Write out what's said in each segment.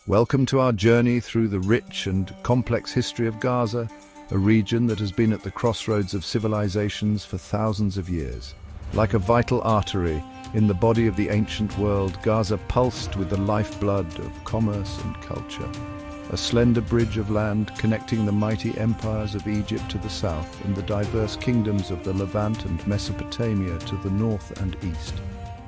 Welcome to our journey through the rich and complex history of Gaza, a region that has been at the crossroads of civilizations for thousands of years. Like a vital artery in the body of the ancient world, Gaza pulsed with the lifeblood of commerce and culture. A slender bridge of land connecting the mighty empires of Egypt to the south and the diverse kingdoms of the Levant and Mesopotamia to the north and east.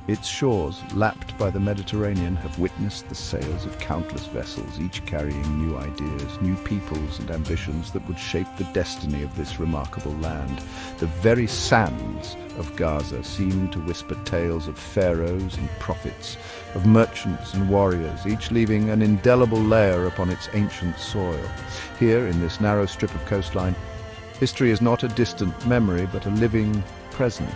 Its shores, lapped by the Mediterranean, have witnessed the sails of countless vessels, each carrying new ideas, new peoples and ambitions that would shape the destiny of this remarkable land. The very sands of Gaza seem to whisper tales of pharaohs and prophets, of merchants and warriors, each leaving an indelible layer upon its ancient soil. Here, in this narrow strip of coastline, history is not a distant memory, but a living presence,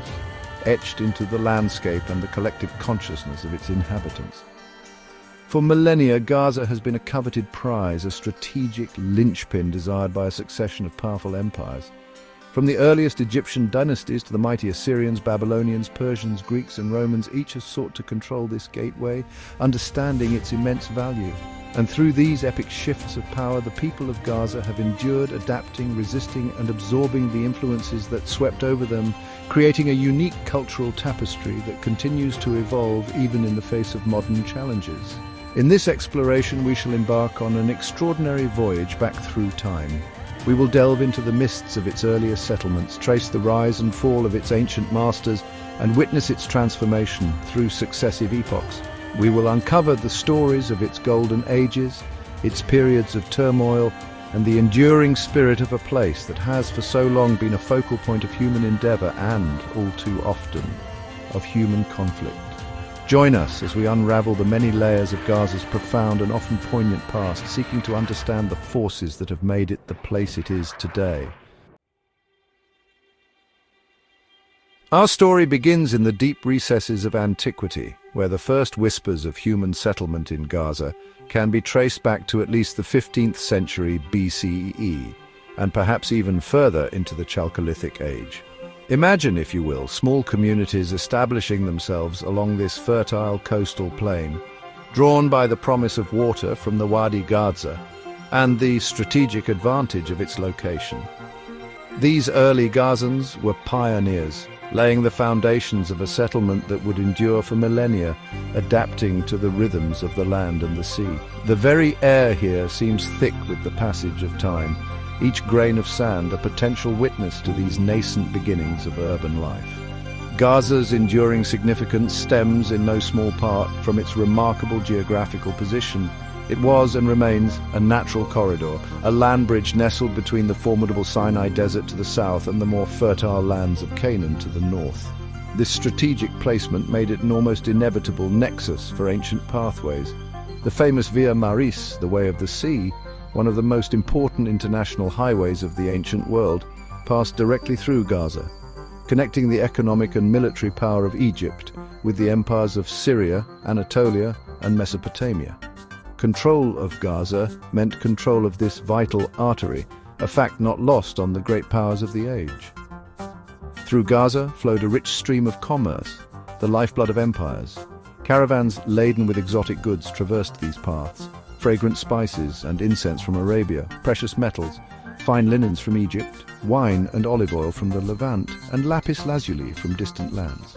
etched into the landscape and the collective consciousness of its inhabitants. For millennia, Gaza has been a coveted prize, a strategic linchpin desired by a succession of powerful empires. From the earliest Egyptian dynasties to the mighty Assyrians, Babylonians, Persians, Greeks and Romans, each has sought to control this gateway, understanding its immense value. And through these epic shifts of power, the people of Gaza have endured, adapting, resisting and absorbing the influences that swept over them, creating a unique cultural tapestry that continues to evolve even in the face of modern challenges. In this exploration, we shall embark on an extraordinary voyage back through time. We will delve into the mists of its earliest settlements, trace the rise and fall of its ancient masters, and witness its transformation through successive epochs. We will uncover the stories of its golden ages, its periods of turmoil, and the enduring spirit of a place that has for so long been a focal point of human endeavor and, all too often, of human conflict. Join us as we unravel the many layers of Gaza's profound and often poignant past, seeking to understand the forces that have made it the place it is today. Our story begins in the deep recesses of antiquity, where the first whispers of human settlement in Gaza can be traced back to at least the 15th century BCE, and perhaps even further into the Chalcolithic age. Imagine, if you will, small communities establishing themselves along this fertile coastal plain, drawn by the promise of water from the Wadi Gaza and the strategic advantage of its location. These early Gazans were pioneers, laying the foundations of a settlement that would endure for millennia, adapting to the rhythms of the land and the sea. The very air here seems thick with the passage of time, each grain of sand a potential witness to these nascent beginnings of urban life. Gaza's enduring significance stems in no small part from its remarkable geographical position. It was and remains a natural corridor, a land bridge nestled between the formidable Sinai Desert to the south and the more fertile lands of Canaan to the north. This strategic placement made it an almost inevitable nexus for ancient pathways. The famous Via Maris, the Way of the Sea, one of the most important international highways of the ancient world, passed directly through Gaza, connecting the economic and military power of Egypt with the empires of Syria, Anatolia, and Mesopotamia. Control of Gaza meant control of this vital artery, a fact not lost on the great powers of the age. Through Gaza flowed a rich stream of commerce, the lifeblood of empires. Caravans laden with exotic goods traversed these paths, fragrant spices and incense from Arabia, precious metals, fine linens from Egypt, wine and olive oil from the Levant, and lapis lazuli from distant lands.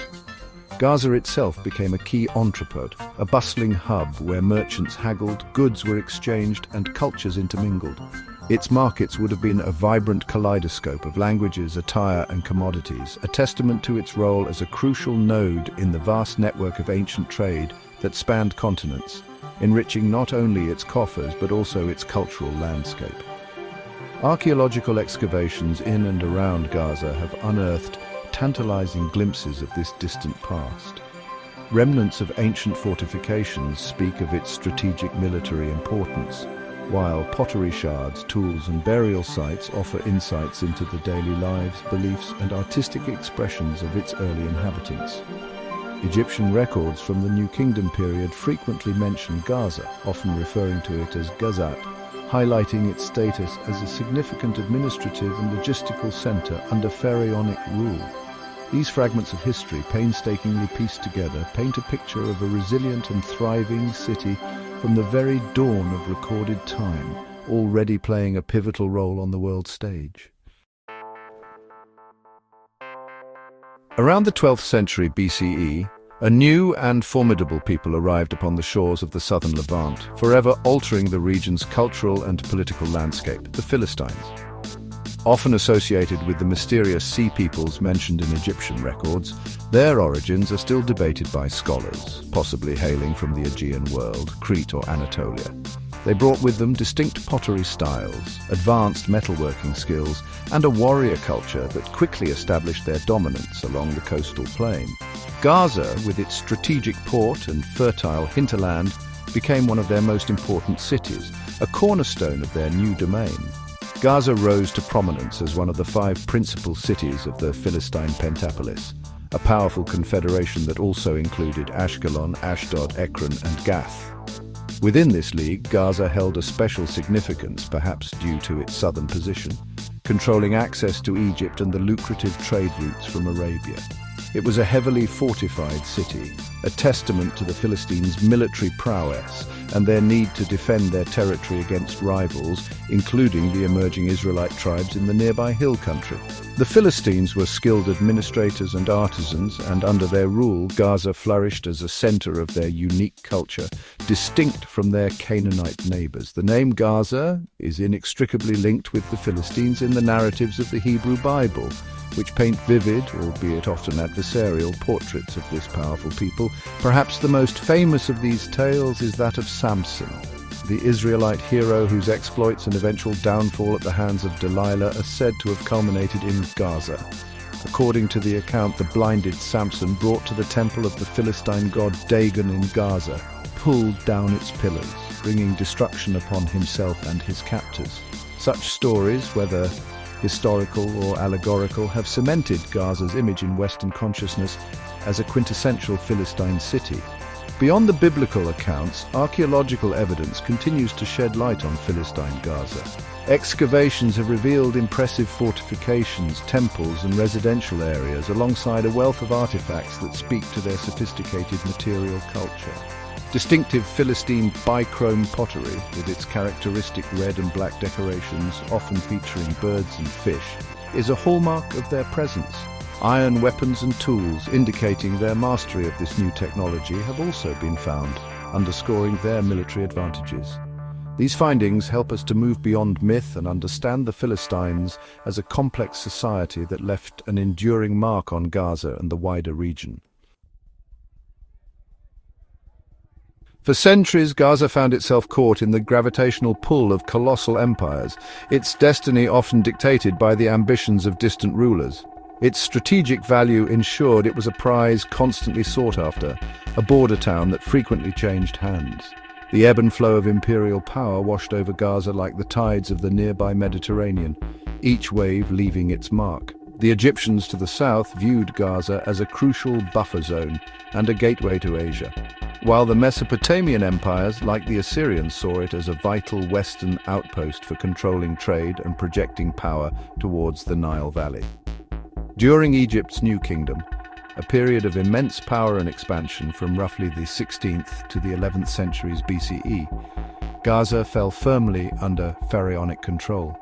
Gaza itself became a key entrepôt, a bustling hub where merchants haggled, goods were exchanged, and cultures intermingled. Its markets would have been a vibrant kaleidoscope of languages, attire, and commodities, a testament to its role as a crucial node in the vast network of ancient trade that spanned continents, enriching not only its coffers but also its cultural landscape. Archaeological excavations in and around Gaza have unearthed tantalizing glimpses of this distant past. Remnants of ancient fortifications speak of its strategic military importance, while pottery shards, tools and burial sites offer insights into the daily lives, beliefs and artistic expressions of its early inhabitants. Egyptian records from the New Kingdom period frequently mention Gaza, often referring to it as Gazat, highlighting its status as a significant administrative and logistical center under pharaonic rule. These fragments of history, painstakingly pieced together, paint a picture of a resilient and thriving city from the very dawn of recorded time, already playing a pivotal role on the world stage. Around the 12th century BCE, a new and formidable people arrived upon the shores of the southern Levant, forever altering the region's cultural and political landscape, the Philistines. Often associated with the mysterious sea peoples mentioned in Egyptian records, their origins are still debated by scholars, possibly hailing from the Aegean world, Crete or Anatolia. They brought with them distinct pottery styles, advanced metalworking skills, and a warrior culture that quickly established their dominance along the coastal plain. Gaza, with its strategic port and fertile hinterland, became one of their most important cities, a cornerstone of their new domain. Gaza rose to prominence as one of the 5 principal cities of the Philistine Pentapolis, a powerful confederation that also included Ashkelon, Ashdod, Ekron, and Gath. Within this league, Gaza held a special significance, perhaps due to its southern position, controlling access to Egypt and the lucrative trade routes from Arabia. It was a heavily fortified city, a testament to the Philistines' military prowess and their need to defend their territory against rivals, including the emerging Israelite tribes in the nearby hill country. The Philistines were skilled administrators and artisans, and under their rule, Gaza flourished as a center of their unique culture, distinct from their Canaanite neighbors. The name Gaza is inextricably linked with the Philistines in the narratives of the Hebrew Bible, which paint vivid, albeit often adversarial, portraits of this powerful people. Perhaps the most famous of these tales is that of Samson, the Israelite hero whose exploits and eventual downfall at the hands of Delilah are said to have culminated in Gaza. According to the account, the blinded Samson, brought to the temple of the Philistine god Dagon in Gaza, pulled down its pillars, bringing destruction upon himself and his captors. Such stories, whether historical or allegorical, have cemented Gaza's image in Western consciousness as a quintessential Philistine city. Beyond the biblical accounts, archaeological evidence continues to shed light on Philistine Gaza. Excavations have revealed impressive fortifications, temples, and residential areas, alongside a wealth of artifacts that speak to their sophisticated material culture. Distinctive Philistine bichrome pottery, with its characteristic red and black decorations, often featuring birds and fish, is a hallmark of their presence. Iron weapons and tools, indicating their mastery of this new technology, have also been found, underscoring their military advantages. These findings help us to move beyond myth and understand the Philistines as a complex society that left an enduring mark on Gaza and the wider region. For centuries, Gaza found itself caught in the gravitational pull of colossal empires, its destiny often dictated by the ambitions of distant rulers. Its strategic value ensured it was a prize constantly sought after, a border town that frequently changed hands. The ebb and flow of imperial power washed over Gaza like the tides of the nearby Mediterranean, each wave leaving its mark. The Egyptians to the south viewed Gaza as a crucial buffer zone and a gateway to Asia, while the Mesopotamian empires, like the Assyrians, saw it as a vital western outpost for controlling trade and projecting power towards the Nile Valley. During Egypt's New Kingdom, a period of immense power and expansion from roughly the 16th to the 11th centuries BCE, Gaza fell firmly under pharaonic control.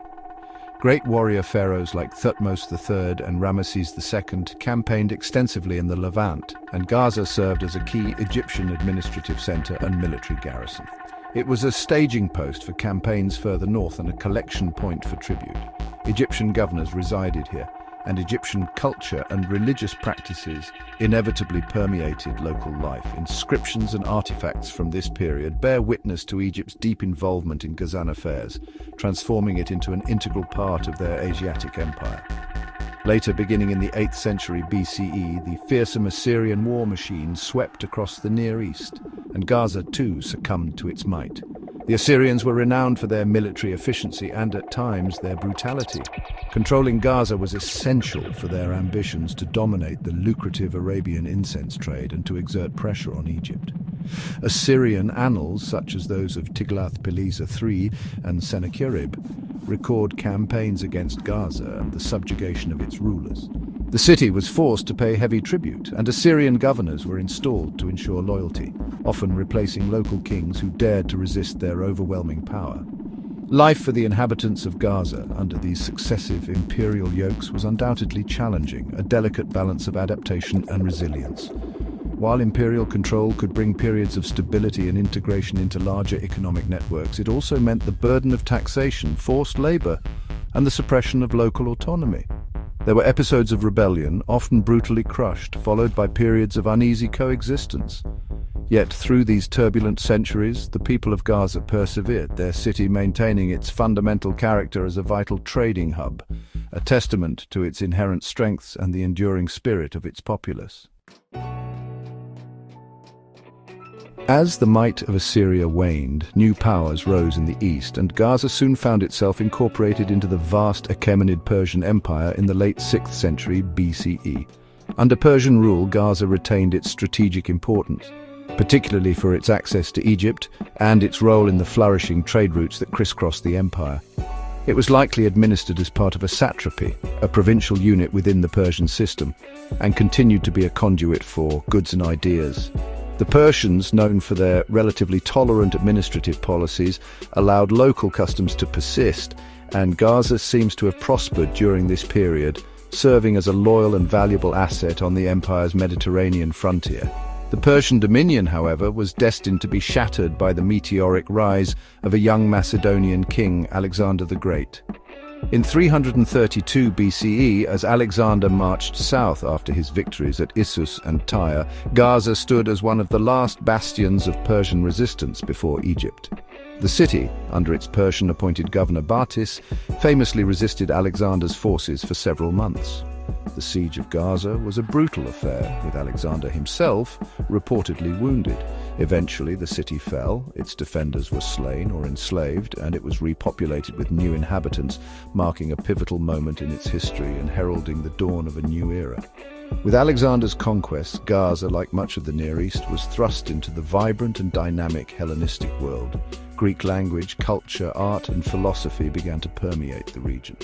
Great warrior pharaohs like Thutmose III and Ramesses II campaigned extensively in the Levant, and Gaza served as a key Egyptian administrative center and military garrison. It was a staging post for campaigns further north and a collection point for tribute. Egyptian governors resided here, and Egyptian culture and religious practices inevitably permeated local life. Inscriptions and artifacts from this period bear witness to Egypt's deep involvement in Gazan affairs, transforming it into an integral part of their Asiatic empire. Later, beginning in the 8th century BCE, the fearsome Assyrian war machine swept across the Near East, and Gaza too succumbed to its might. The Assyrians were renowned for their military efficiency and, at times, their brutality. Controlling Gaza was essential for their ambitions to dominate the lucrative Arabian incense trade and to exert pressure on Egypt. Assyrian annals, such as those of Tiglath-Pileser III and Sennacherib, record campaigns against Gaza and the subjugation of its rulers. The city was forced to pay heavy tribute, and Assyrian governors were installed to ensure loyalty, often replacing local kings who dared to resist their overwhelming power. Life for the inhabitants of Gaza under these successive imperial yokes was undoubtedly challenging, a delicate balance of adaptation and resilience. While imperial control could bring periods of stability and integration into larger economic networks, it also meant the burden of taxation, forced labor, and the suppression of local autonomy. There were episodes of rebellion, often brutally crushed, followed by periods of uneasy coexistence. Yet through these turbulent centuries, the people of Gaza persevered, their city maintaining its fundamental character as a vital trading hub, a testament to its inherent strengths and the enduring spirit of its populace. As the might of Assyria waned, new powers rose in the east, and Gaza soon found itself incorporated into the vast Achaemenid Persian Empire in the late 6th century BCE. Under Persian rule, Gaza retained its strategic importance, particularly for its access to Egypt and its role in the flourishing trade routes that crisscrossed the empire. It was likely administered as part of a satrapy, a provincial unit within the Persian system, and continued to be a conduit for goods and ideas. The Persians, known for their relatively tolerant administrative policies, allowed local customs to persist, and Gaza seems to have prospered during this period, serving as a loyal and valuable asset on the empire's Mediterranean frontier. The Persian dominion, however, was destined to be shattered by the meteoric rise of a young Macedonian king, Alexander the Great. In 332 BCE, as Alexander marched south after his victories at Issus and Tyre, Gaza stood as one of the last bastions of Persian resistance before Egypt. The city, under its Persian-appointed governor Bartis, famously resisted Alexander's forces for several months. The siege of Gaza was a brutal affair, with Alexander himself reportedly wounded. Eventually, the city fell, its defenders were slain or enslaved, and it was repopulated with new inhabitants, marking a pivotal moment in its history and heralding the dawn of a new era. With Alexander's conquest, Gaza, like much of the Near East, was thrust into the vibrant and dynamic Hellenistic world. Greek language, culture, art, and philosophy began to permeate the region.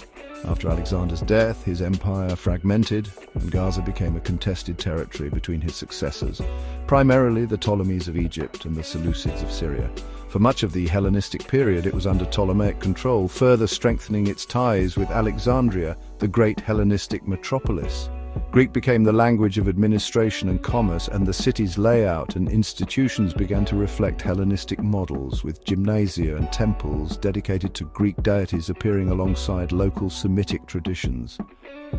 After Alexander's death, his empire fragmented, and Gaza became a contested territory between his successors, primarily the Ptolemies of Egypt and the Seleucids of Syria. For much of the Hellenistic period, it was under Ptolemaic control, further strengthening its ties with Alexandria, the great Hellenistic metropolis. Greek became the language of administration and commerce, and the city's layout and institutions began to reflect Hellenistic models, with gymnasia and temples dedicated to Greek deities appearing alongside local Semitic traditions.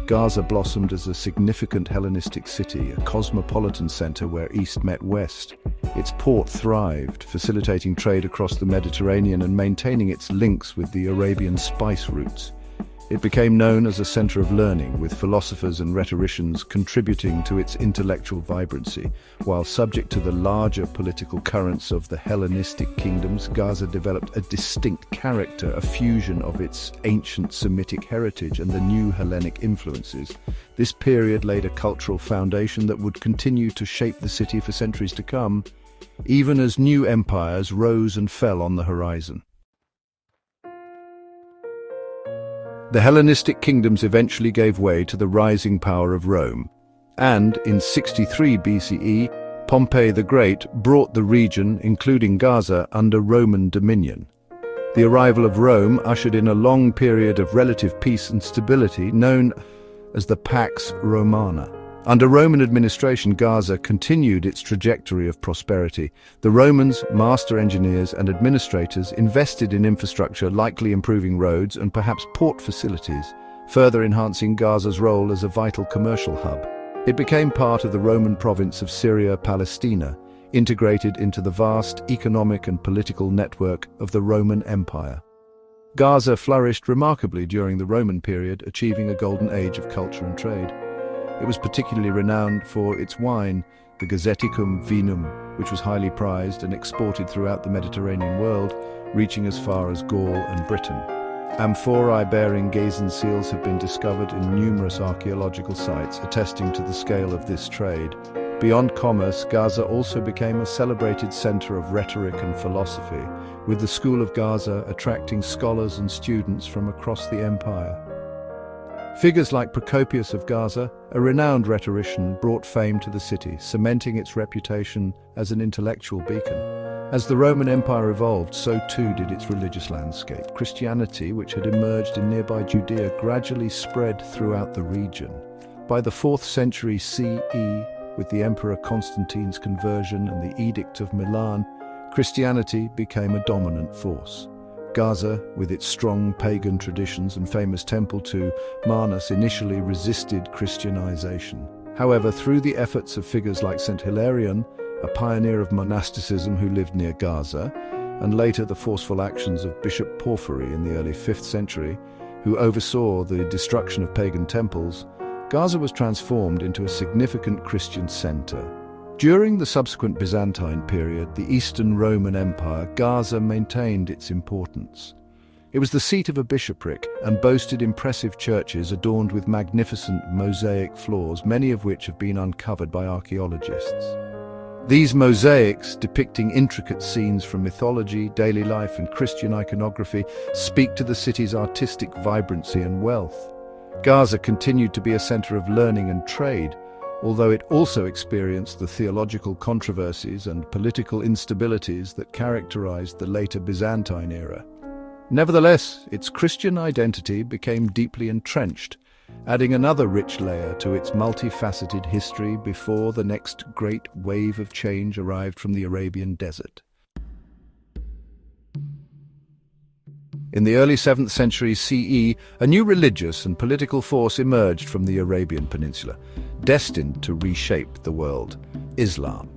Gaza blossomed as a significant Hellenistic city, a cosmopolitan center where East met West. Its port thrived, facilitating trade across the Mediterranean and maintaining its links with the Arabian spice routes. It became known as a center of learning, with philosophers and rhetoricians contributing to its intellectual vibrancy. While subject to the larger political currents of the Hellenistic kingdoms, Gaza developed a distinct character, a fusion of its ancient Semitic heritage and the new Hellenic influences. This period laid a cultural foundation that would continue to shape the city for centuries to come, even as new empires rose and fell on the horizon. The Hellenistic kingdoms eventually gave way to the rising power of Rome, and in 63 BCE, Pompey the Great brought the region, including Gaza, under Roman dominion. The arrival of Rome ushered in a long period of relative peace and stability known as the Pax Romana. Under Roman administration, Gaza continued its trajectory of prosperity. The Romans, master engineers and administrators, invested in infrastructure, likely improving roads and perhaps port facilities, further enhancing Gaza's role as a vital commercial hub. It became part of the Roman province of Syria-Palestina, integrated into the vast economic and political network of the Roman Empire. Gaza flourished remarkably during the Roman period, achieving a golden age of culture and trade. It was particularly renowned for its wine, the Gazeticum vinum, which was highly prized and exported throughout the Mediterranean world, reaching as far as Gaul and Britain. Amphorae bearing Gazan seals have been discovered in numerous archaeological sites, attesting to the scale of this trade. Beyond commerce, Gaza also became a celebrated center of rhetoric and philosophy, with the School of Gaza attracting scholars and students from across the empire. Figures like Procopius of Gaza, a renowned rhetorician, brought fame to the city, cementing its reputation as an intellectual beacon. As the Roman Empire evolved, so too did its religious landscape. Christianity, which had emerged in nearby Judea, gradually spread throughout the region. By the 4th century CE, with the Emperor Constantine's conversion and the Edict of Milan, Christianity became a dominant force. Gaza, with its strong pagan traditions and famous temple to Mars, initially resisted Christianization. However, through the efforts of figures like St. Hilarion, a pioneer of monasticism who lived near Gaza, and later the forceful actions of Bishop Porphyry in the early 5th century, who oversaw the destruction of pagan temples, Gaza was transformed into a significant Christian center. During the subsequent Byzantine period, the Eastern Roman Empire, Gaza maintained its importance. It was the seat of a bishopric and boasted impressive churches adorned with magnificent mosaic floors, many of which have been uncovered by archaeologists. These mosaics, depicting intricate scenes from mythology, daily life, and Christian iconography, speak to the city's artistic vibrancy and wealth. Gaza continued to be a center of learning and trade, although it also experienced the theological controversies and political instabilities that characterized the later Byzantine era. Nevertheless, its Christian identity became deeply entrenched, adding another rich layer to its multifaceted history before the next great wave of change arrived from the Arabian desert. In the early 7th century CE, a new religious and political force emerged from the Arabian Peninsula, destined to reshape the world: Islam.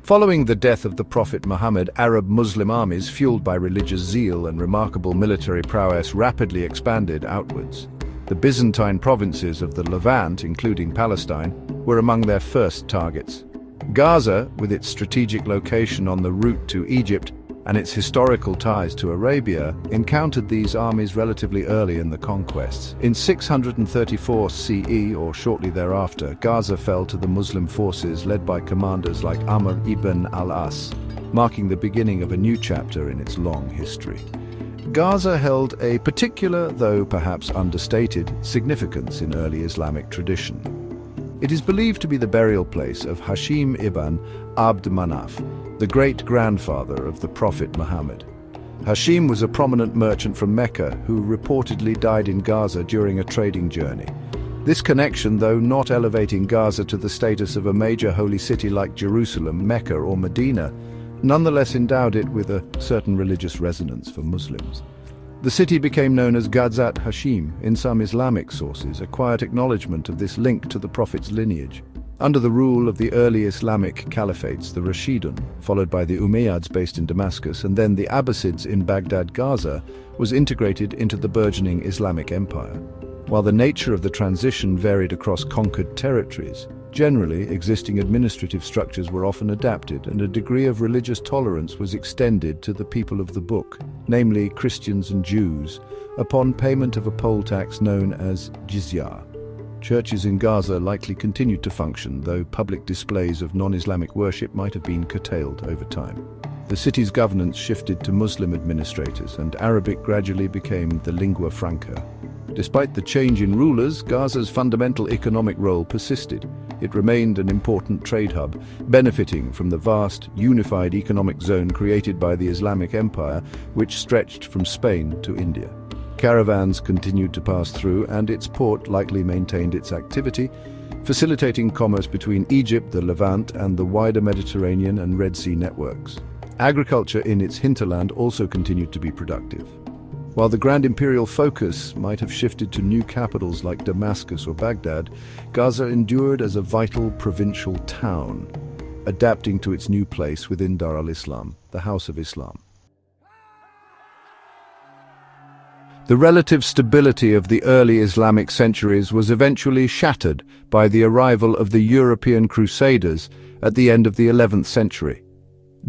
Following the death of the Prophet Muhammad, Arab Muslim armies, fueled by religious zeal and remarkable military prowess, rapidly expanded outwards. The Byzantine provinces of the Levant, including Palestine, were among their first targets. Gaza, with its strategic location on the route to Egypt, and its historical ties to Arabia, encountered these armies relatively early in the conquests. In 634 CE, or shortly thereafter, Gaza fell to the Muslim forces led by commanders like Amr ibn al-As, marking the beginning of a new chapter in its long history. Gaza held a particular, though perhaps understated, significance in early Islamic tradition. It is believed to be the burial place of Hashim ibn Abd Manaf, the great-grandfather of the Prophet Muhammad. Hashim was a prominent merchant from Mecca who reportedly died in Gaza during a trading journey. This connection, though not elevating Gaza to the status of a major holy city like Jerusalem, Mecca, or Medina, nonetheless endowed it with a certain religious resonance for Muslims. The city became known as Gazat Hashim in some Islamic sources, a quiet acknowledgement of this link to the Prophet's lineage. Under the rule of the early Islamic caliphates, the Rashidun, followed by the Umayyads based in Damascus, and then the Abbasids in Baghdad, Gaza, was integrated into the burgeoning Islamic Empire. While the nature of the transition varied across conquered territories, generally existing administrative structures were often adapted, and a degree of religious tolerance was extended to the people of the book, namely Christians and Jews, upon payment of a poll tax known as jizya. Churches in Gaza likely continued to function, though public displays of non-Islamic worship might have been curtailed over time. The city's governance shifted to Muslim administrators, and Arabic gradually became the lingua franca. Despite the change in rulers, Gaza's fundamental economic role persisted. It remained an important trade hub, benefiting from the vast, unified economic zone created by the Islamic Empire, which stretched from Spain to India. Caravans continued to pass through, and its port likely maintained its activity, facilitating commerce between Egypt, the Levant, and the wider Mediterranean and Red Sea networks. Agriculture in its hinterland also continued to be productive. While the grand imperial focus might have shifted to new capitals like Damascus or Baghdad, Gaza endured as a vital provincial town, adapting to its new place within Dar al-Islam, the House of Islam. The relative stability of the early Islamic centuries was eventually shattered by the arrival of the European Crusaders at the end of the 11th century.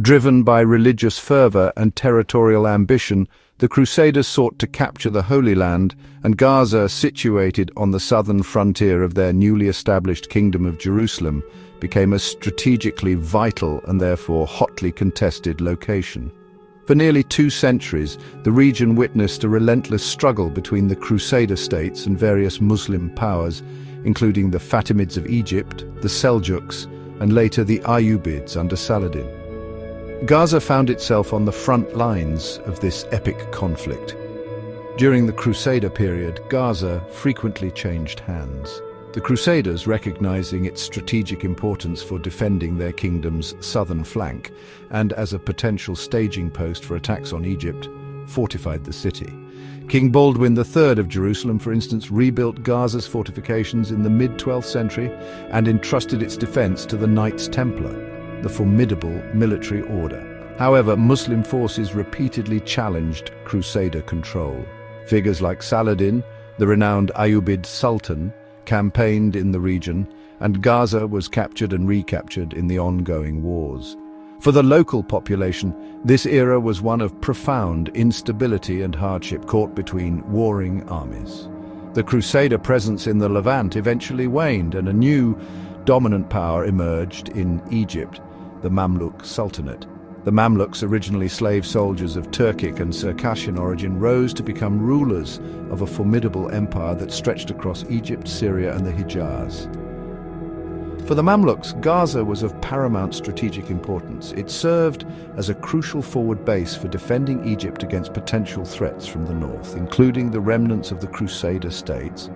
Driven by religious fervor and territorial ambition, the Crusaders sought to capture the Holy Land, and Gaza, situated on the southern frontier of their newly established Kingdom of Jerusalem, became a strategically vital and therefore hotly contested location. For nearly 2 centuries, the region witnessed a relentless struggle between the Crusader states and various Muslim powers, including the Fatimids of Egypt, the Seljuks, and later the Ayyubids under Saladin. Gaza found itself on the front lines of this epic conflict. During the Crusader period, Gaza frequently changed hands. The Crusaders, recognizing its strategic importance for defending their kingdom's southern flank and as a potential staging post for attacks on Egypt, fortified the city. King Baldwin III of Jerusalem, for instance, rebuilt Gaza's fortifications in the mid-12th century and entrusted its defense to the Knights Templar, the formidable military order. However, Muslim forces repeatedly challenged Crusader control. Figures like Saladin, the renowned Ayyubid Sultan, campaigned in the region, and Gaza was captured and recaptured in the ongoing wars. For the local population, this era was one of profound instability and hardship caught between warring armies. The Crusader presence in the Levant eventually waned, and a new dominant power emerged in Egypt, the Mamluk Sultanate. The Mamluks, originally slave soldiers of Turkic and Circassian origin, rose to become rulers of a formidable empire that stretched across Egypt, Syria, and the Hijaz. For the Mamluks, Gaza was of paramount strategic importance. It served as a crucial forward base for defending Egypt against potential threats from the north, including the remnants of the Crusader states,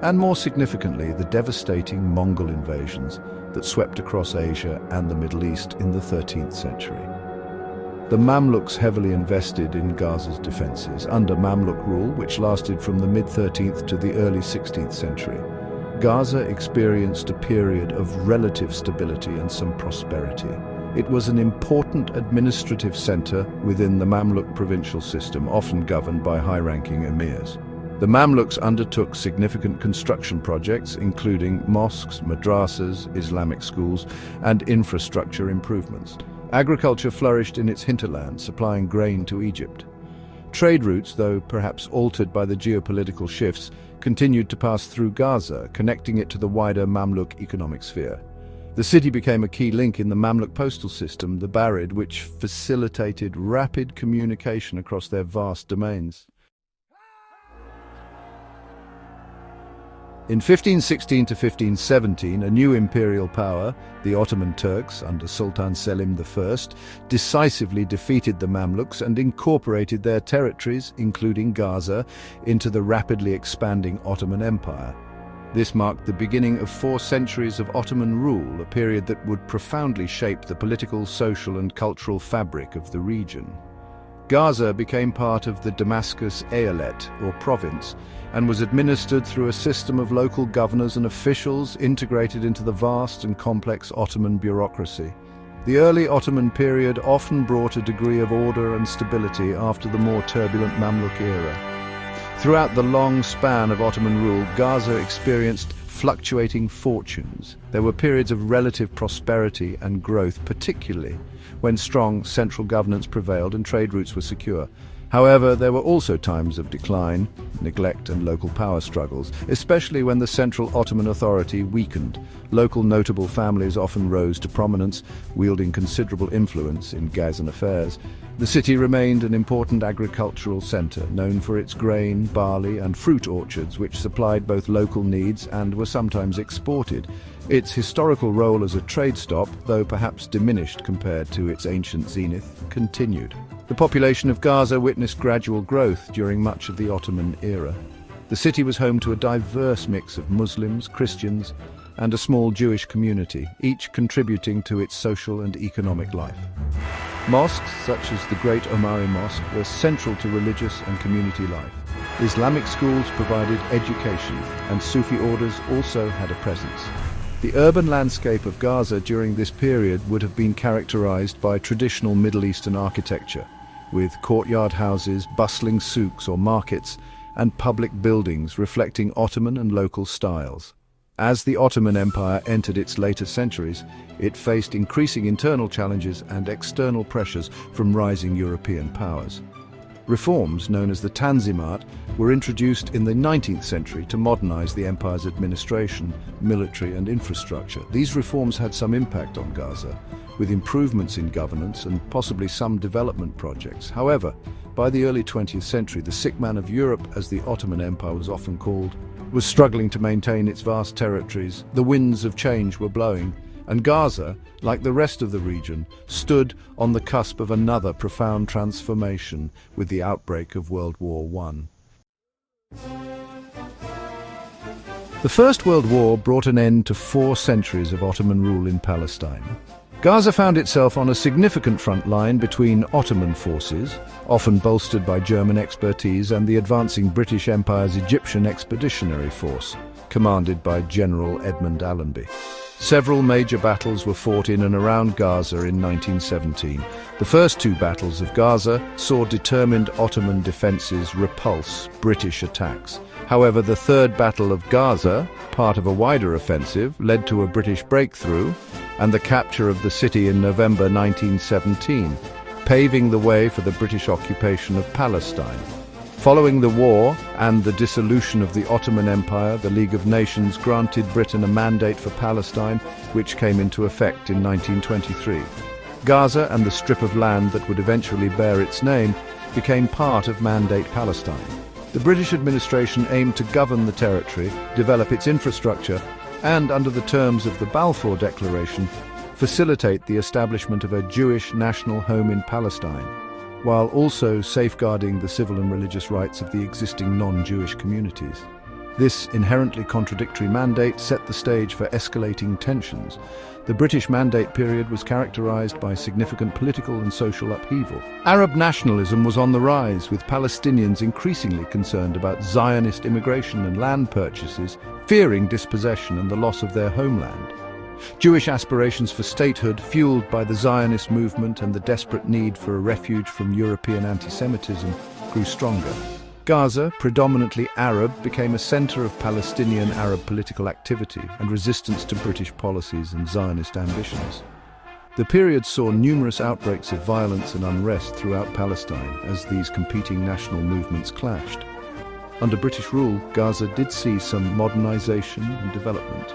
and more significantly, the devastating Mongol invasions that swept across Asia and the Middle East in the 13th century. The Mamluks heavily invested in Gaza's defenses. Under Mamluk rule, which lasted from the mid-13th to the early 16th century, Gaza experienced a period of relative stability and some prosperity. It was an important administrative center within the Mamluk provincial system, often governed by high-ranking emirs. The Mamluks undertook significant construction projects, including mosques, madrasas, Islamic schools, and infrastructure improvements. Agriculture flourished in its hinterland, supplying grain to Egypt. Trade routes, though perhaps altered by the geopolitical shifts, continued to pass through Gaza, connecting it to the wider Mamluk economic sphere. The city became a key link in the Mamluk postal system, the Barid, which facilitated rapid communication across their vast domains. In 1516 to 1517, a new imperial power, the Ottoman Turks under Sultan Selim I, decisively defeated the Mamluks and incorporated their territories, including Gaza, into the rapidly expanding Ottoman Empire. This marked the beginning of 4 centuries of Ottoman rule, a period that would profoundly shape the political, social, and cultural fabric of the region. Gaza became part of the Damascus Eyalet, or province, and was administered through a system of local governors and officials integrated into the vast and complex Ottoman bureaucracy. The early Ottoman period often brought a degree of order and stability after the more turbulent Mamluk era. Throughout the long span of Ottoman rule, Gaza experienced fluctuating fortunes. There were periods of relative prosperity and growth, particularly when strong central governance prevailed and trade routes were secure. However, there were also times of decline, neglect, and local power struggles, especially when the central Ottoman authority weakened. Local notable families often rose to prominence, wielding considerable influence in Gazan affairs. The city remained an important agricultural center, known for its grain, barley, and fruit orchards, which supplied both local needs and were sometimes exported. Its historical role as a trade stop, though perhaps diminished compared to its ancient zenith, continued. The population of Gaza witnessed gradual growth during much of the Ottoman era. The city was home to a diverse mix of Muslims, Christians, and a small Jewish community, each contributing to its social and economic life. Mosques, such as the Great Omari Mosque, were central to religious and community life. Islamic schools provided education, and Sufi orders also had a presence. The urban landscape of Gaza during this period would have been characterized by traditional Middle Eastern architecture, with courtyard houses, bustling souks or markets, and public buildings reflecting Ottoman and local styles. As the Ottoman Empire entered its later centuries, it faced increasing internal challenges and external pressures from rising European powers. Reforms, known as the Tanzimat, were introduced in the 19th century to modernize the empire's administration, military, and infrastructure. These reforms had some impact on Gaza, with improvements in governance and possibly some development projects. However, by the early 20th century, the sick man of Europe, as the Ottoman Empire was often called, was struggling to maintain its vast territories. The winds of change were blowing, and Gaza, like the rest of the region, stood on the cusp of another profound transformation with the outbreak of World War I. The First World War brought an end to 4 centuries of Ottoman rule in Palestine. Gaza found itself on a significant front line between Ottoman forces, often bolstered by German expertise, and the advancing British Empire's Egyptian Expeditionary Force, commanded by General Edmund Allenby. Several major battles were fought in and around Gaza in 1917. The first 2 battles of Gaza saw determined Ottoman defences repulse British attacks. However, the Third Battle of Gaza, part of a wider offensive, led to a British breakthrough and the capture of the city in November 1917, paving the way for the British occupation of Palestine. Following the war and the dissolution of the Ottoman Empire, the League of Nations granted Britain a mandate for Palestine, which came into effect in 1923. Gaza and the strip of land that would eventually bear its name became part of Mandate Palestine. The British administration aimed to govern the territory, develop its infrastructure, and, under the terms of the Balfour Declaration, facilitate the establishment of a Jewish national home in Palestine, while also safeguarding the civil and religious rights of the existing non-Jewish communities. This inherently contradictory mandate set the stage for escalating tensions. The British Mandate period was characterized by significant political and social upheaval. Arab nationalism was on the rise, with Palestinians increasingly concerned about Zionist immigration and land purchases, fearing dispossession and the loss of their homeland. Jewish aspirations for statehood, fueled by the Zionist movement and the desperate need for a refuge from European anti-Semitism, grew stronger. Gaza, predominantly Arab, became a center of Palestinian Arab political activity and resistance to British policies and Zionist ambitions. The period saw numerous outbreaks of violence and unrest throughout Palestine as these competing national movements clashed. Under British rule, Gaza did see some modernization and development.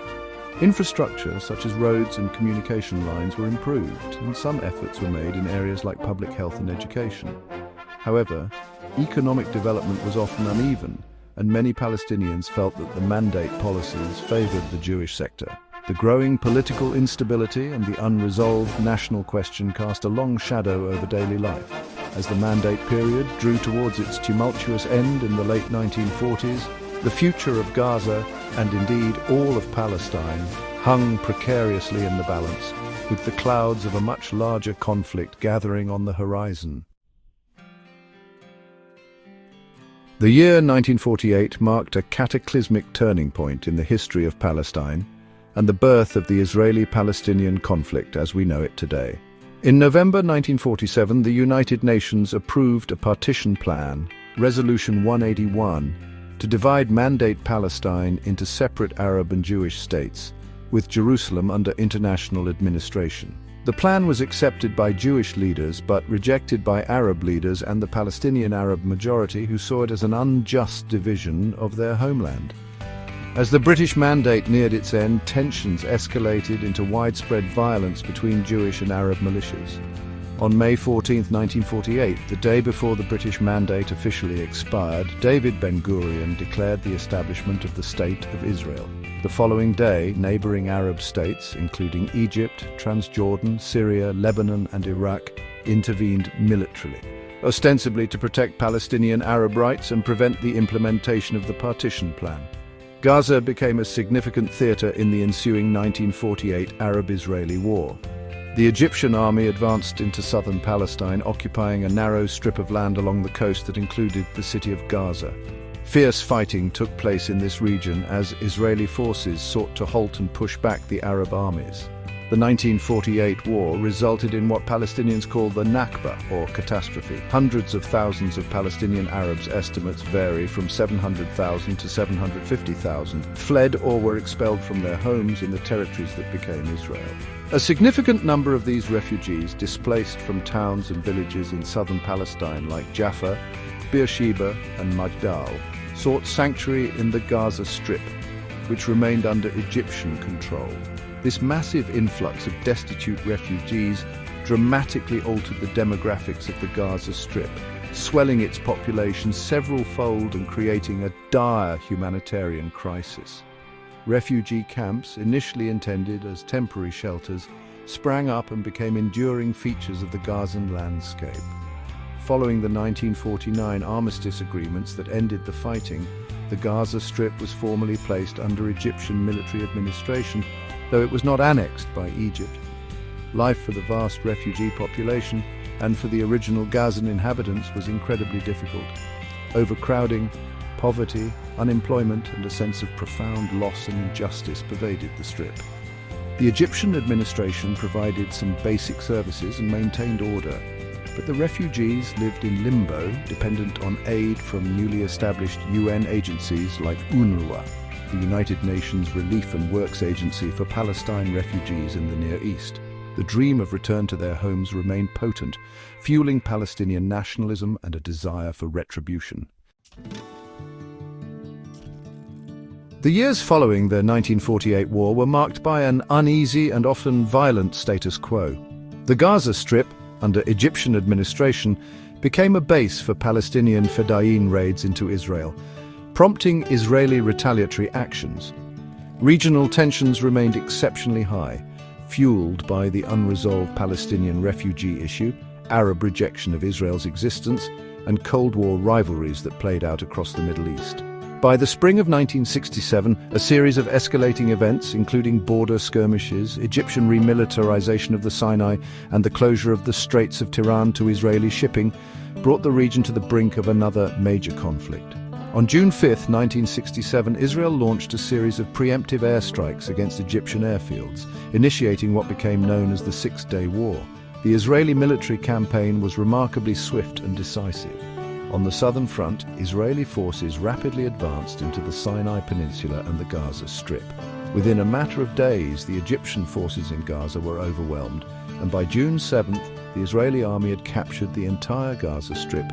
Infrastructure, such as roads and communication lines, were improved, and some efforts were made in areas like public health and education. However, economic development was often uneven, and many Palestinians felt that the mandate policies favored the Jewish sector. The growing political instability and the unresolved national question cast a long shadow over daily life. As the mandate period drew towards its tumultuous end in the late 1940s, the future of Gaza, and indeed all of Palestine, hung precariously in the balance, with the clouds of a much larger conflict gathering on the horizon. The year 1948 marked a cataclysmic turning point in the history of Palestine and the birth of the Israeli-Palestinian conflict as we know it today. In November 1947, the United Nations approved a partition plan, Resolution 181, to divide Mandate Palestine into separate Arab and Jewish states, with Jerusalem under international administration. The plan was accepted by Jewish leaders but rejected by Arab leaders and the Palestinian Arab majority, who saw it as an unjust division of their homeland. As the British Mandate neared its end, tensions escalated into widespread violence between Jewish and Arab militias. On May 14, 1948, the day before the British Mandate officially expired, David Ben-Gurion declared the establishment of the State of Israel. The following day, neighboring Arab states, including Egypt, Transjordan, Syria, Lebanon, and Iraq, intervened militarily, ostensibly to protect Palestinian Arab rights and prevent the implementation of the partition plan. Gaza became a significant theater in the ensuing 1948 Arab-Israeli War. The Egyptian army advanced into southern Palestine, occupying a narrow strip of land along the coast that included the city of Gaza. Fierce fighting took place in this region as Israeli forces sought to halt and push back the Arab armies. The 1948 war resulted in what Palestinians call the Nakba, or catastrophe. Hundreds of thousands of Palestinian Arabs, estimates vary from 700,000 to 750,000, fled or were expelled from their homes in the territories that became Israel. A significant number of these refugees, displaced from towns and villages in southern Palestine like Jaffa, Beersheba, and Magdal, sought sanctuary in the Gaza Strip, which remained under Egyptian control. This massive influx of destitute refugees dramatically altered the demographics of the Gaza Strip, swelling its population several-fold and creating a dire humanitarian crisis. Refugee camps, initially intended as temporary shelters, sprang up and became enduring features of the Gazan landscape. Following the 1949 armistice agreements that ended the fighting, the Gaza Strip was formally placed under Egyptian military administration, though it was not annexed by Egypt. Life for the vast refugee population and for the original Gazan inhabitants was incredibly difficult. Overcrowding, poverty, unemployment, and a sense of profound loss and injustice pervaded the Strip. The Egyptian administration provided some basic services and maintained order, but the refugees lived in limbo, dependent on aid from newly established UN agencies like UNRWA, the United Nations Relief and Works Agency for Palestine refugees in the Near East. The dream of return to their homes remained potent, fueling Palestinian nationalism and a desire for retribution. The years following the 1948 war were marked by an uneasy and often violent status quo. The Gaza Strip, under Egyptian administration, became a base for Palestinian Fedayeen raids into Israel, prompting Israeli retaliatory actions. Regional tensions remained exceptionally high, fueled by the unresolved Palestinian refugee issue, Arab rejection of Israel's existence, and Cold War rivalries that played out across the Middle East. By the spring of 1967, a series of escalating events, including border skirmishes, Egyptian remilitarization of the Sinai, and the closure of the Straits of Tiran to Israeli shipping, brought the region to the brink of another major conflict. On June 5, 1967, Israel launched a series of preemptive airstrikes against Egyptian airfields, initiating what became known as the Six-Day War. The Israeli military campaign was remarkably swift and decisive. On the southern front, Israeli forces rapidly advanced into the Sinai Peninsula and the Gaza Strip. Within a matter of days, the Egyptian forces in Gaza were overwhelmed, and by June 7th, the Israeli army had captured the entire Gaza Strip,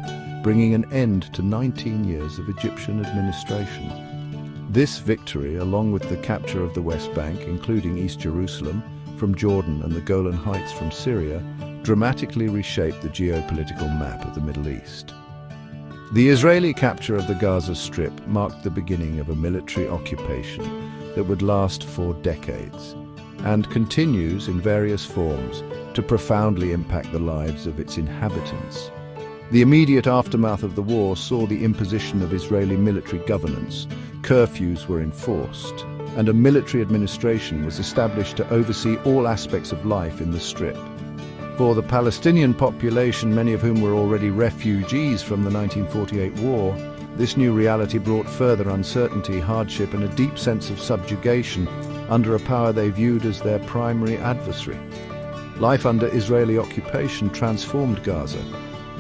bringing an end to 19 years of Egyptian administration. This victory, along with the capture of the West Bank, including East Jerusalem, from Jordan and the Golan Heights from Syria, dramatically reshaped the geopolitical map of the Middle East. The Israeli capture of the Gaza Strip marked the beginning of a military occupation that would last for decades, and continues in various forms to profoundly impact the lives of its inhabitants. The immediate aftermath of the war saw the imposition of Israeli military governance, curfews were enforced, and a military administration was established to oversee all aspects of life in the Strip. For the Palestinian population, many of whom were already refugees from the 1948 war, this new reality brought further uncertainty, hardship, and a deep sense of subjugation under a power they viewed as their primary adversary. Life under Israeli occupation transformed Gaza.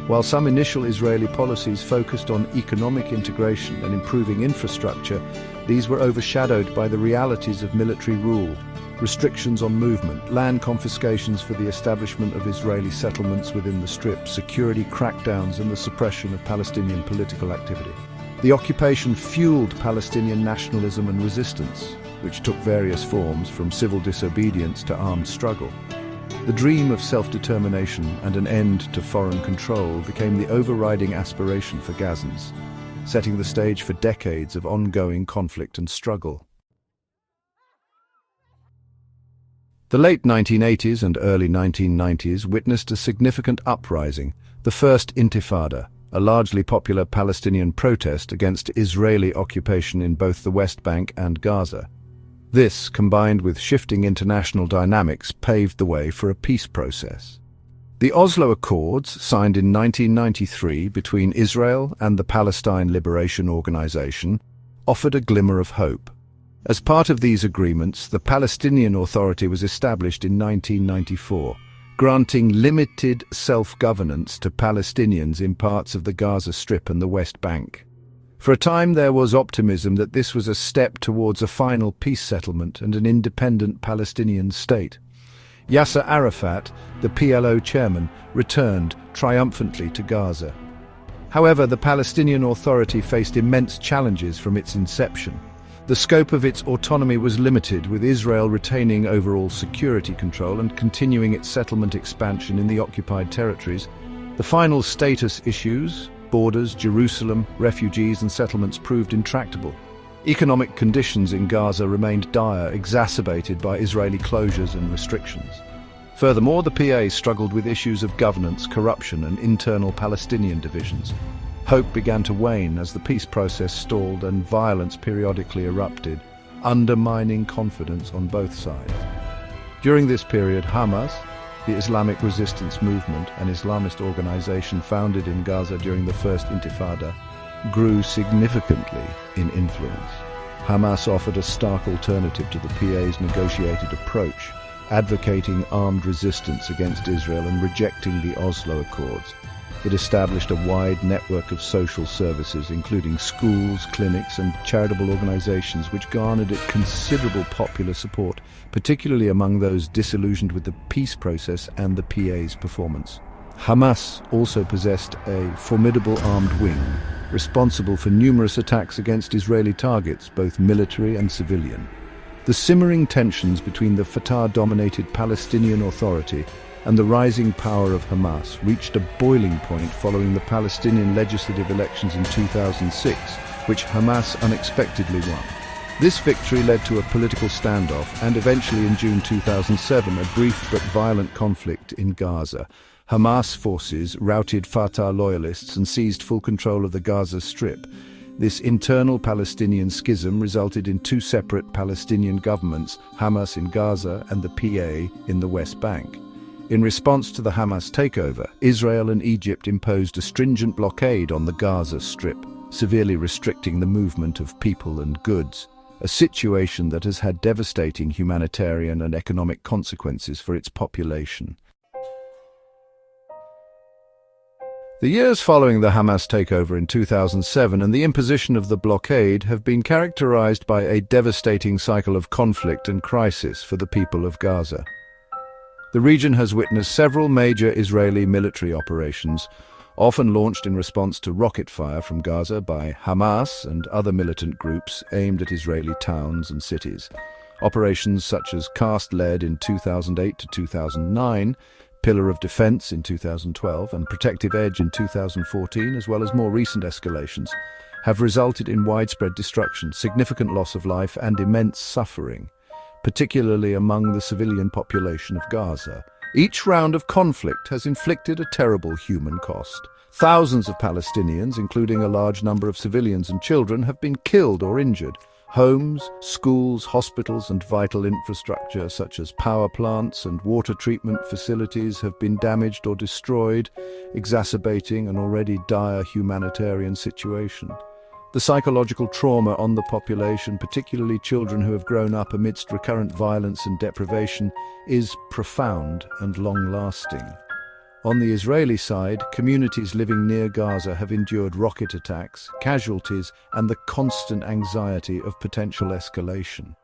While some initial Israeli policies focused on economic integration and improving infrastructure, these were overshadowed by the realities of military rule, restrictions on movement, land confiscations for the establishment of Israeli settlements within the Strip, security crackdowns, and the suppression of Palestinian political activity. The occupation fueled Palestinian nationalism and resistance, which took various forms from civil disobedience to armed struggle. The dream of self-determination and an end to foreign control became the overriding aspiration for Gazans, setting the stage for decades of ongoing conflict and struggle. The late 1980s and early 1990s witnessed a significant uprising, the First Intifada, a largely popular Palestinian protest against Israeli occupation in both the West Bank and Gaza. This, combined with shifting international dynamics, paved the way for a peace process. The Oslo Accords, signed in 1993 between Israel and the Palestine Liberation Organization, offered a glimmer of hope. As part of these agreements, the Palestinian Authority was established in 1994, granting limited self-governance to Palestinians in parts of the Gaza Strip and the West Bank. For a time there was optimism that this was a step towards a final peace settlement and an independent Palestinian state. Yasser Arafat, the PLO chairman, returned triumphantly to Gaza. However, the Palestinian Authority faced immense challenges from its inception. The scope of its autonomy was limited, with Israel retaining overall security control and continuing its settlement expansion in the occupied territories. The final status issues, borders, Jerusalem, refugees and settlements, proved intractable. Economic conditions in Gaza remained dire, exacerbated by Israeli closures and restrictions. Furthermore, the PA struggled with issues of governance, corruption and internal Palestinian divisions. Hope began to wane as the peace process stalled and violence periodically erupted, undermining confidence on both sides. During this period, Hamas, the Islamic resistance movement, an Islamist organization founded in Gaza during the First Intifada, grew significantly in influence. Hamas offered a stark alternative to the PA's negotiated approach, advocating armed resistance against Israel and rejecting the Oslo Accords. It established a wide network of social services, including schools, clinics and charitable organizations, which garnered it considerable popular support, particularly among those disillusioned with the peace process and the PA's performance. Hamas also possessed a formidable armed wing, responsible for numerous attacks against Israeli targets, both military and civilian. The simmering tensions between the Fatah-dominated Palestinian Authority and the rising power of Hamas reached a boiling point following the Palestinian legislative elections in 2006, which Hamas unexpectedly won. This victory led to a political standoff and eventually in June 2007 a brief but violent conflict in Gaza. Hamas forces routed Fatah loyalists and seized full control of the Gaza Strip. This internal Palestinian schism resulted in two separate Palestinian governments, Hamas in Gaza and the PA in the West Bank. In response to the Hamas takeover, Israel and Egypt imposed a stringent blockade on the Gaza Strip, severely restricting the movement of people and goods, a situation that has had devastating humanitarian and economic consequences for its population. The years following the Hamas takeover in 2007 and the imposition of the blockade have been characterized by a devastating cycle of conflict and crisis for the people of Gaza. The region has witnessed several major Israeli military operations, often launched in response to rocket fire from Gaza by Hamas and other militant groups aimed at Israeli towns and cities. Operations such as Cast-Lead in 2008 to 2009, Pillar of Defense in 2012 and Protective Edge in 2014, as well as more recent escalations, have resulted in widespread destruction, significant loss of life and immense suffering, particularly among the civilian population of Gaza. Each round of conflict has inflicted a terrible human cost. Thousands of Palestinians, including a large number of civilians and children, have been killed or injured. Homes, schools, hospitals and vital infrastructure such as power plants and water treatment facilities have been damaged or destroyed, exacerbating an already dire humanitarian situation. The psychological trauma on the population, particularly children who have grown up amidst recurrent violence and deprivation, is profound and long-lasting. On the Israeli side, communities living near Gaza have endured rocket attacks, casualties, and the constant anxiety of potential escalation.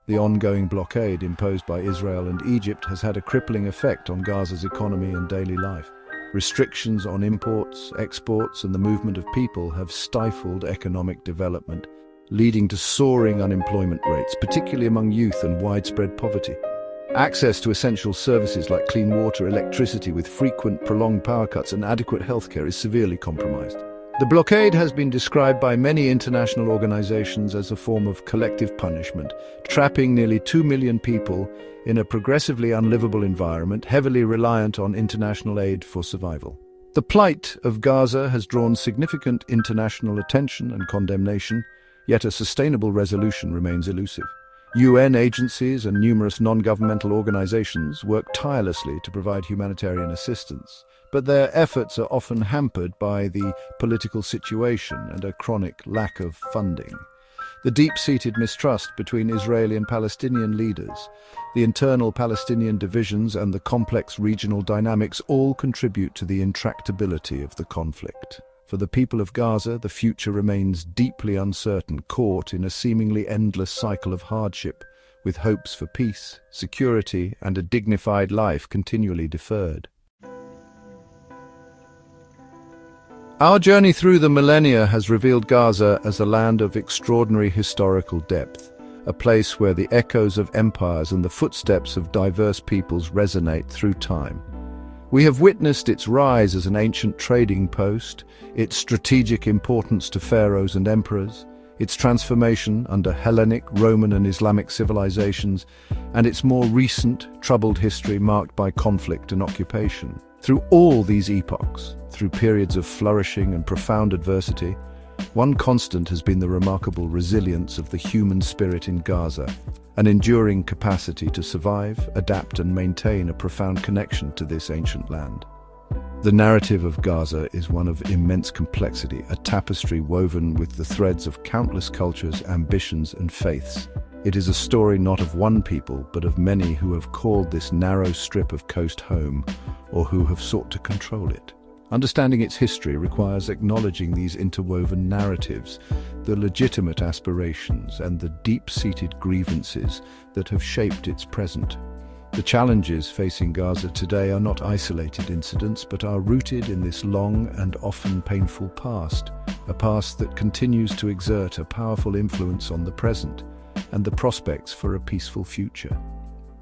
The ongoing blockade imposed by Israel and Egypt has had a crippling effect on Gaza's economy and daily life. Restrictions on imports, exports, and the movement of people have stifled economic development, leading to soaring unemployment rates, particularly among youth, and widespread poverty. Access to essential services like clean water, electricity with frequent prolonged power cuts and adequate healthcare is severely compromised. The blockade has been described by many international organizations as a form of collective punishment, trapping nearly 2 million people in a progressively unlivable environment, heavily reliant on international aid for survival. The plight of Gaza has drawn significant international attention and condemnation, yet a sustainable resolution remains elusive. UN agencies and numerous non-governmental organizations work tirelessly to provide humanitarian assistance, but their efforts are often hampered by the political situation and a chronic lack of funding. The deep-seated mistrust between Israeli and Palestinian leaders, the internal Palestinian divisions and the complex regional dynamics all contribute to the intractability of the conflict. For the people of Gaza, the future remains deeply uncertain, caught in a seemingly endless cycle of hardship, with hopes for peace, security, and a dignified life continually deferred. Our journey through the millennia has revealed Gaza as a land of extraordinary historical depth, a place where the echoes of empires and the footsteps of diverse peoples resonate through time. We have witnessed its rise as an ancient trading post, its strategic importance to pharaohs and emperors, its transformation under Hellenic, Roman and Islamic civilizations, and its more recent, troubled history marked by conflict and occupation. Through all these epochs, through periods of flourishing and profound adversity, one constant has been the remarkable resilience of the human spirit in Gaza, an enduring capacity to survive, adapt and maintain a profound connection to this ancient land. The narrative of Gaza is one of immense complexity, a tapestry woven with the threads of countless cultures, ambitions and faiths. It is a story not of one people, but of many who have called this narrow strip of coast home, or who have sought to control it. Understanding its history requires acknowledging these interwoven narratives, the legitimate aspirations and the deep-seated grievances that have shaped its present. The challenges facing Gaza today are not isolated incidents, but are rooted in this long and often painful past, a past that continues to exert a powerful influence on the present and the prospects for a peaceful future.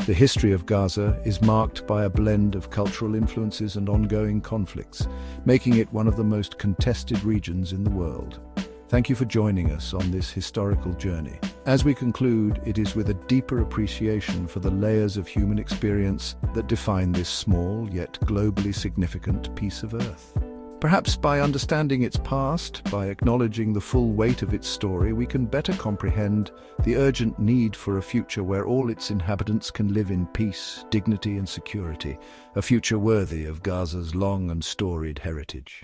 The history of Gaza is marked by a blend of cultural influences and ongoing conflicts, making it one of the most contested regions in the world. Thank you for joining us on this historical journey. As we conclude, it is with a deeper appreciation for the layers of human experience that define this small yet globally significant piece of Earth. Perhaps by understanding its past, by acknowledging the full weight of its story, we can better comprehend the urgent need for a future where all its inhabitants can live in peace, dignity and security, a future worthy of Gaza's long and storied heritage.